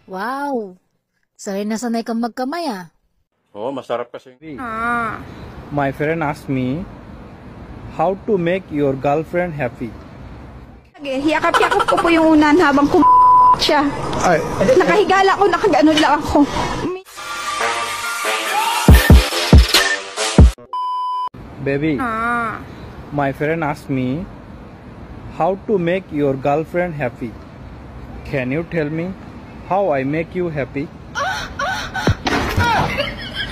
Wow! Sanay kang magkamay ah. Oo, masarap kasi. My friend asked me how to make your girlfriend happy. Yakap-yakap ko po yung unan habang siya. Ay. Nakahigala ko, nakaganon lang ako. Baby, my friend asked me how to make your girlfriend happy. Can you tell me how I make you happy?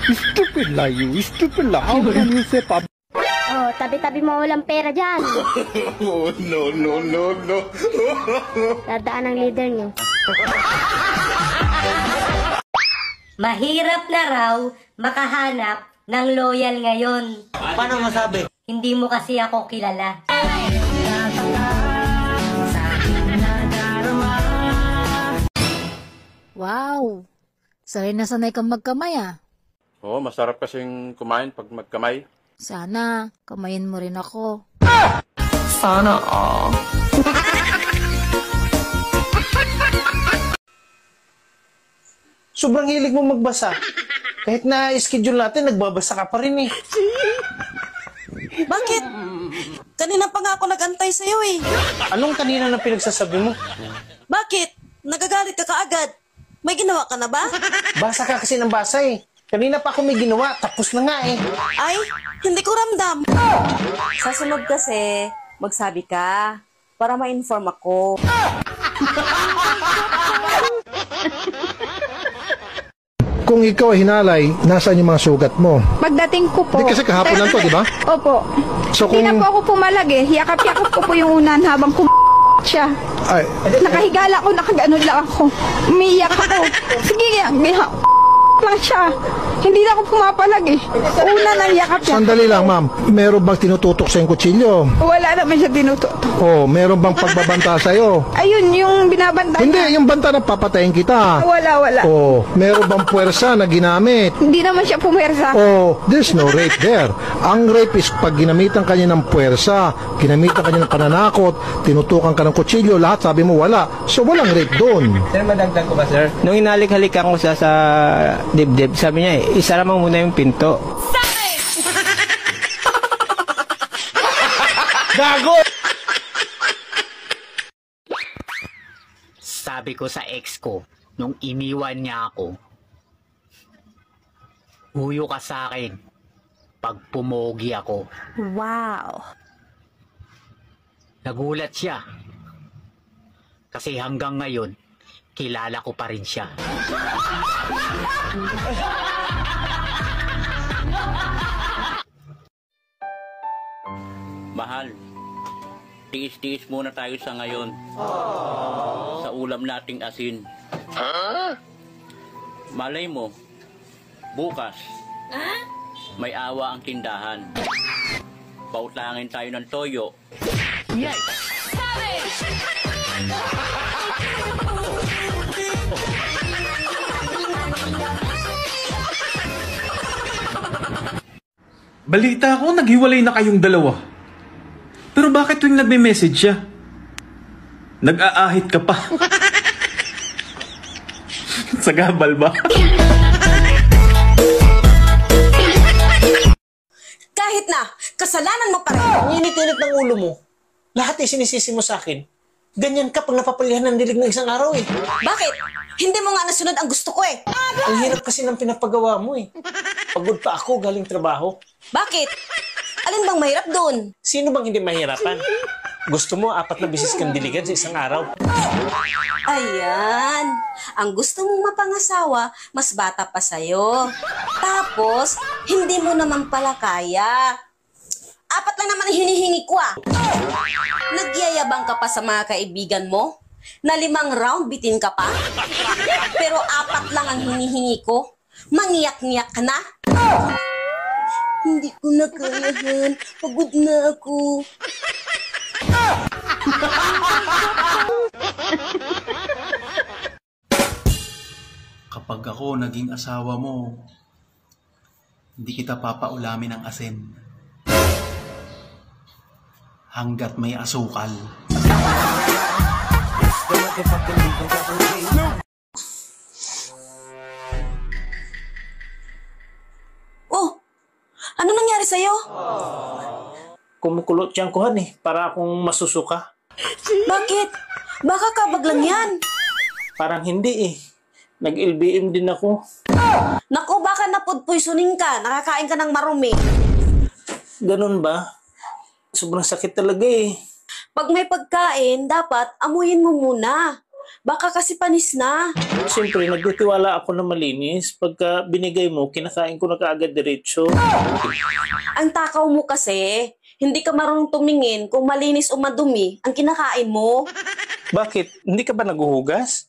Stupid lie, you stupid lie. How can you say papa? Oh, tabi-tabi mo walang pera dyan. Oh, no. Dadaan ang leader niyo. Mahirap na raw makahanap ng loyal ngayon. Paano masabi? Hindi mo kasi ako kilala. Wow! Sanay kang magkamay ah. Oo, masarap kasing kumain pag magkamay. Sana, kamayin mo rin ako. Sana Sobrang hilig mo magbasa. Kahit na schedule natin, nagbabasa ka pa rin eh. Bakit? Kanina pa nga ako nag-antay sa'yo eh. Anong kanina na pinagsasabi mo? Bakit? Nagagalit ka kaagad. May ginawa ka na ba? Basa ka kasi ng basa eh. Kanina pa ako may ginawa, tapos na nga eh. Ay, hindi ko ramdam. Sa sunod kasi, magsabi ka para ma-inform ako. Kung ikaw ay hinalay, nasaan yung mga sugat mo? Pagdating ko po. Di kasi kahapon lang to, di ba? Opo. So Hindi na po ako pumalag eh. Yakap-yakap ko po yung unan habang siya. Ay, Nakahigala ko, nakaganon lang ako. Umiiyak ako. Sige, lang siya. Hindi na ako pumapalag eh. Una nang yakap niya. sandali lang, ma'am. Meron bang tinututok sa yung kutsilyo? Wala naman siya tinututok. O, meron bang pagbabanta sa'yo? Ayun, yung binabantay Hindi, niya. yung banta na papatayin kita. Wala. O, meron bang puwersa na ginamit? Hindi naman siya pumersa. Oh, there's no rape there. Ang rape is pag ginamitan kanya ng puwersa, ginamitan kanya ng pananakot, tinutukan ka ng kutsilyo, lahat sabi mo wala. So, walang rape doon. Sir, madagdag ko ba, sir? Nung inalik-halikan ko sa dibdib, sabi niya isara mo muna yung pinto. Gago! Sabi ko sa ex ko, nung iniwan niya ako, huyo ka sa akin pag pumogi ako. Wow! Nagulat siya. Kasi hanggang ngayon, kilala ko pa rin siya. Mahal, tiis-tiis muna tayo sa ngayon. Sa ulam nating asin. Malay mo, bukas, may awa ang tindahan. Pautangin tayo ng toyo. Yes! Balita ko, naghiwalay na kayong dalawa. Pero bakit tuwing nagme-message siya? Nag-aahit ka pa. Sagabal ba? Kahit na, kasalanan mo pa rin. Ang init-init ng ulo mo. Lahat ay sinisisi mo sa akin. Ganyan ka pag napapalihan ng dilig ng isang araw eh. Bakit? Hindi mo nga nasunod ang gusto ko eh. Ang hirap kasi ng pinapagawa mo eh. Pagod pa ako galing trabaho. Bakit? Alin bang mahirap doon? Sino bang hindi mahirapan? Gusto mo 4 na bisis kang diligan sa isang araw. Ayan. Ang gusto mong mapangasawa, mas bata pa sa'yo. Tapos, hindi mo naman pala kaya. 4 lang naman ang hinihingi ko ah. Nagyayabang ka pa sa mga kaibigan mo? Na 5 round bitin ka pa? Pero 4 lang ang hinihingi ko? Mangiyak-ngiyak ka na? Hindi ko na kayahan. Pagod na ako. Kapag ako naging asawa mo, hindi kita papaulamin ng asin. Hanggat may asukal. sa'yo. Kumukulot siyang kuhan para akong masusuka. Bakit? Baka kabag lang yan. Parang hindi Nag-LBM din ako. Naku, baka napod-poisoning ka. Nakakain ka ng marumi. Ganun ba? Sobrang sakit talaga Pag may pagkain, dapat amuyin mo muna. Baka kasi panis na. Siyempre, nagtitiwala ako na malinis. Pagka binigay mo, kinakain ko na kaagad diretso. Ang takaw mo kasi, hindi ka marunong tumingin kung malinis o madumi ang kinakain mo. Bakit? Hindi ka ba naguhugas?